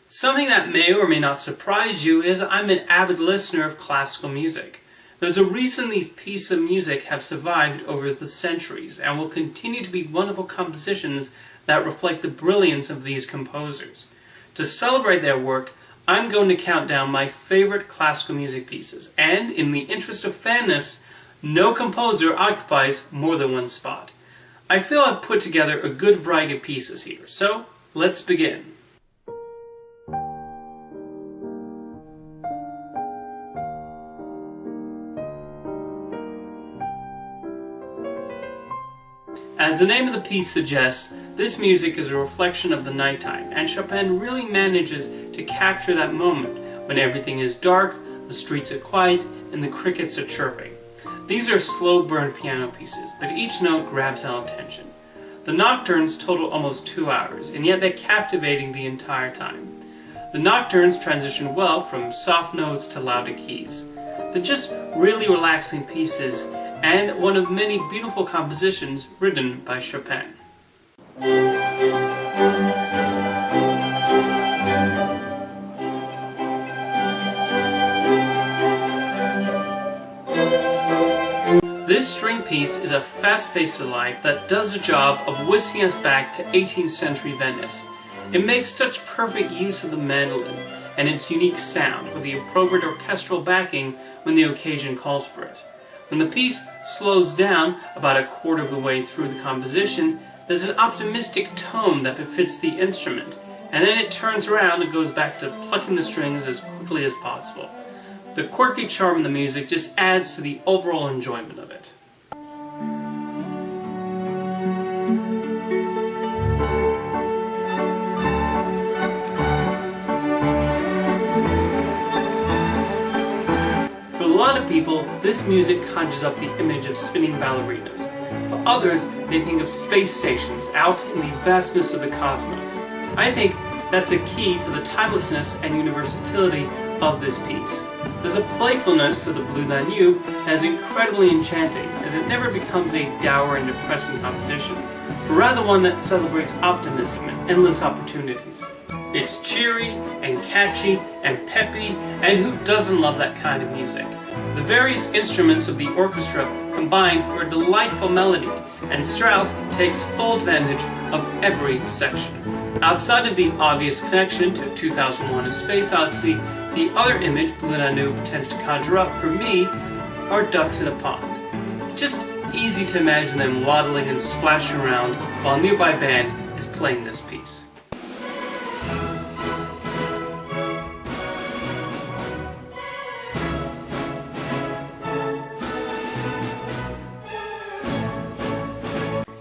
Something that may or may not surprise you is I'm an avid listener of classical music. There's a reason these pieces of music have survived over the centuries and will continue to be wonderful compositions that reflect the brilliance of these composers. To celebrate their work, I'm going to count down my favorite classical music pieces, and in the interest of fairness, no composer occupies more than one spot. I feel I've put together a good variety of pieces here, so let's begin. As the name of the piece suggests, this music is a reflection of the nighttime, and Chopin really manages to capture that moment when everything is dark, the streets are quiet, and the crickets are chirping. These are slow burn piano pieces, but each note grabs our attention. The nocturnes total almost 2 hours, and yet they're captivating the entire time. The nocturnes transition well from soft notes to louder keys. They're just really relaxing pieces, and one of many beautiful compositions written by Chopin. This string piece is a fast-paced delight that does the job of whisking us back to 18th century Venice. It makes such perfect use of the mandolin and its unique sound with the appropriate orchestral backing when the occasion calls for it. When the piece slows down about a quarter of the way through the composition, there's an optimistic tone that befits the instrument, and then it turns around and goes back to plucking the strings as quickly as possible. The quirky charm of the music just adds to the overall enjoyment of it. For a lot of people, this music conjures up the image of spinning ballerinas. For others, they think of space stations out in the vastness of the cosmos. I think that's a key to the timelessness and universality of this piece. There's a playfulness to the Blue Danube that is incredibly enchanting, as it never becomes a dour and depressing composition, but rather one that celebrates optimism and endless opportunities. It's cheery and catchy and peppy, and who doesn't love that kind of music? The various instruments of the orchestra combine for a delightful melody, and Strauss takes full advantage of every section. Outside of the obvious connection to 2001: A Space Odyssey, the other image Blue Danube tends to conjure up for me are ducks in a pond. It's just easy to imagine them waddling and splashing around while a nearby band is playing this piece.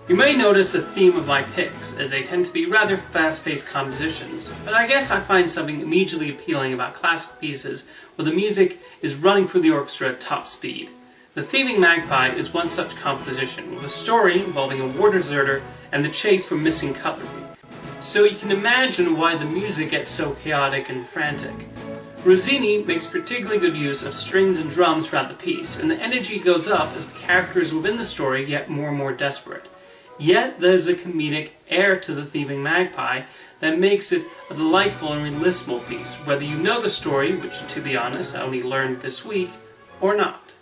You may notice a theme of my picks, as they tend to be rather fast-paced compositions, but I guess I find something immediately appealing about classical pieces where the music is running through the orchestra at top speed. The Thieving Magpie is one such composition, with a story involving a war deserter and the chase for missing cutlery. So you can imagine why the music gets so chaotic and frantic. Rossini makes particularly good use of strings and drums throughout the piece, and the energy goes up as the characters within the story get more and more desperate. Yet there's a comedic air to the Thieving Magpie that makes it a delightful and listenable piece, whether you know the story, which to be honest I only learned this week, or not.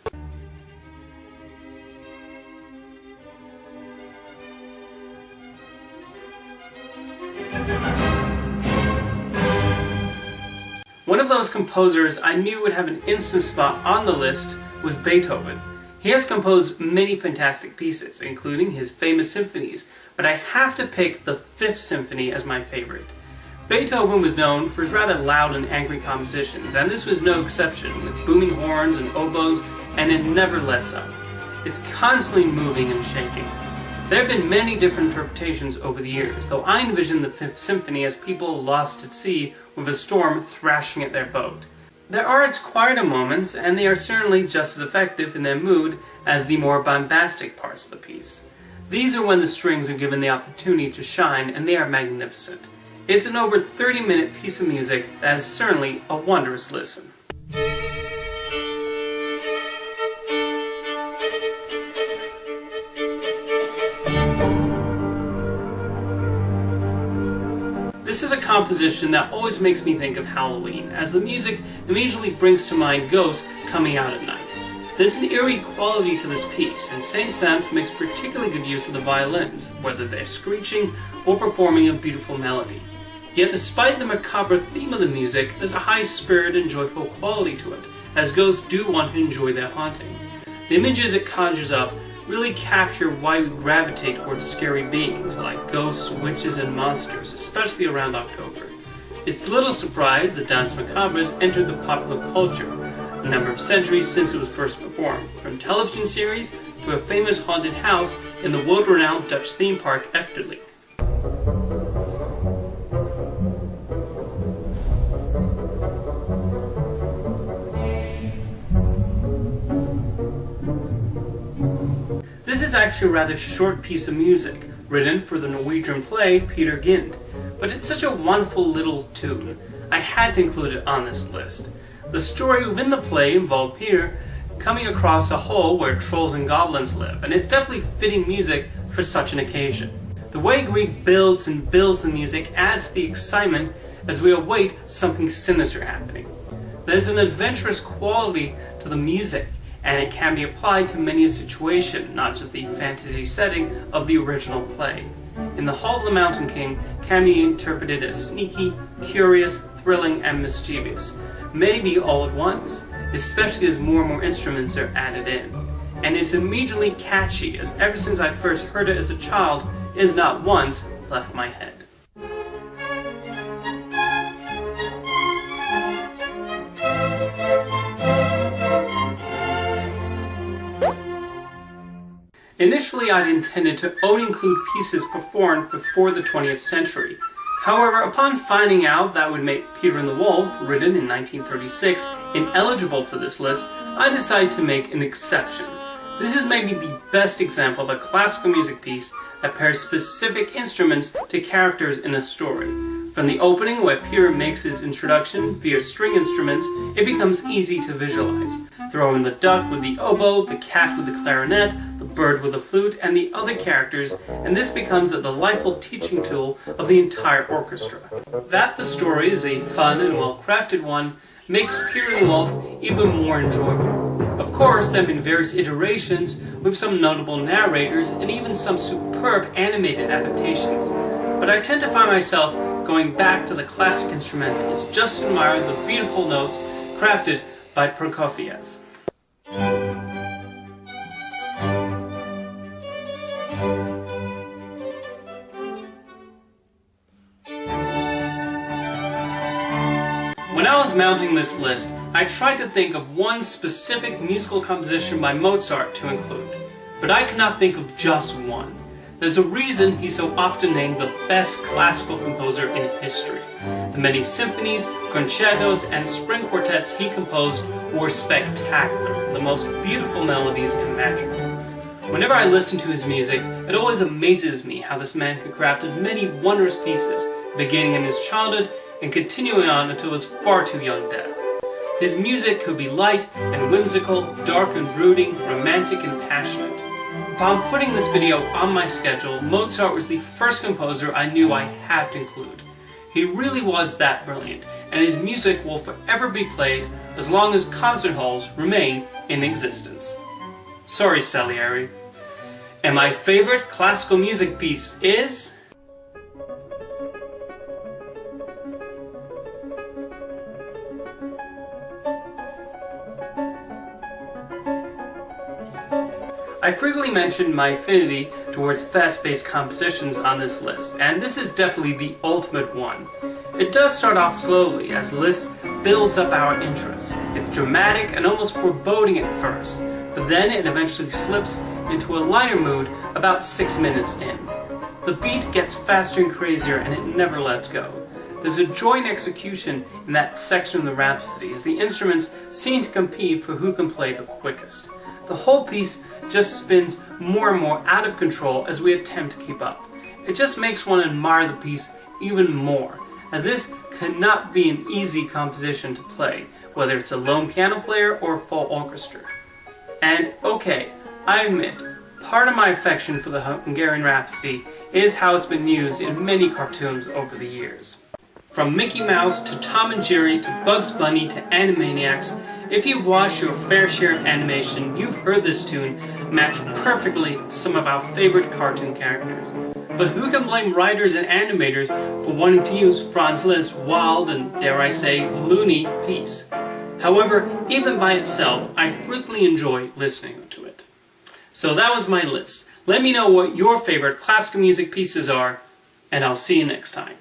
One of those composers I knew would have an instant spot on the list was Beethoven. He has composed many fantastic pieces, including his famous symphonies, but I have to pick the Fifth Symphony as my favorite. Beethoven was known for his rather loud and angry compositions, and this was no exception, with booming horns and oboes, and it never lets up. It's constantly moving and shaking. There have been many different interpretations over the years, though I envision the Fifth Symphony as people lost at sea with a storm thrashing at their boat. There are its quieter moments, and they are certainly just as effective in their mood as the more bombastic parts of the piece. These are when the strings are given the opportunity to shine, and they are magnificent. It's an over 30-minute piece of music that is certainly a wondrous listen. This is a composition that always makes me think of Halloween, as the music immediately brings to mind ghosts coming out at night. There's an eerie quality to this piece, and Saint-Saëns makes particularly good use of the violins, whether they're screeching or performing a beautiful melody. Yet despite the macabre theme of the music, there's a high spirit and joyful quality to it, as ghosts do want to enjoy their haunting. The images it conjures up really capture why we gravitate towards scary beings like ghosts, witches, and monsters, especially around October. It's little surprise that Danse Macabre has entered the popular culture a number of centuries since it was first performed, from television series to a famous haunted house in the world-renowned Dutch theme park Efteling. This is actually a rather short piece of music, written for the Norwegian play Peter Gynt, but it's such a wonderful little tune, I had to include it on this list. The story within the play involved Peter coming across a hole where trolls and goblins live, and it's definitely fitting music for such an occasion. The way Grieg builds and builds the music adds to the excitement as we await something sinister happening. There's an adventurous quality to the music, and it can be applied to many a situation, not just the fantasy setting of the original play. In The Hall of the Mountain King can be interpreted as sneaky, curious, thrilling, and mischievous, maybe all at once, especially as more and more instruments are added in. And it's immediately catchy, as ever since I first heard it as a child, it has not once left my head. Initially, I'd intended to only include pieces performed before the 20th century. However, upon finding out that would make Peter and the Wolf, written in 1936, ineligible for this list, I decided to make an exception. This is maybe the best example of a classical music piece that pairs specific instruments to characters in a story. From the opening, where Peter makes his introduction via string instruments, it becomes easy to visualize. Throw in the duck with the oboe, the cat with the clarinet, the bird with the flute, and the other characters, and this becomes a delightful teaching tool of the entire orchestra. That the story is a fun and well-crafted one makes Peter and the Wolf even more enjoyable. Of course, there have been various iterations with some notable narrators and even some superb animated adaptations, but I tend to find myself going back to the classic instrumentals just to admire the beautiful notes crafted by Prokofiev. When I was mounting this list, I tried to think of one specific musical composition by Mozart to include, but I could not think of just one. There's a reason he's so often named the best classical composer in history. The many symphonies, concertos, and string quartets he composed were spectacular, the most beautiful melodies imaginable. Whenever I listen to his music, it always amazes me how this man could craft as many wondrous pieces, beginning in his childhood and continuing on until his far too young death. His music could be light and whimsical, dark and brooding, romantic and passionate. Upon putting this video on my schedule, Mozart was the first composer I knew I had to include. He really was that brilliant, and his music will forever be played as long as concert halls remain in existence. Sorry, Salieri. And my favorite classical music piece is... I frequently mention my affinity towards fast-paced compositions on this list, and this is definitely the ultimate one. It does start off slowly as Liszt builds up our interest. It's dramatic and almost foreboding at first, but then it eventually slips into a lighter mood about 6 minutes in. The beat gets faster and crazier and it never lets go. There's a joy in execution in that section of the Rhapsody as the instruments seem to compete for who can play the quickest. The whole piece just spins more and more out of control as we attempt to keep up. It just makes one admire the piece even more, as this cannot be an easy composition to play, whether it's a lone piano player or a full orchestra. And okay, I admit, part of my affection for the Hungarian Rhapsody is how it's been used in many cartoons over the years. From Mickey Mouse to Tom and Jerry to Bugs Bunny to Animaniacs, if you've watched your fair share of animation, you've heard this tune match perfectly some of our favorite cartoon characters. But who can blame writers and animators for wanting to use Franz Liszt's wild and, dare I say, loony piece? However, even by itself, I frequently enjoy listening to it. So that was my list. Let me know what your favorite classical music pieces are, and I'll see you next time.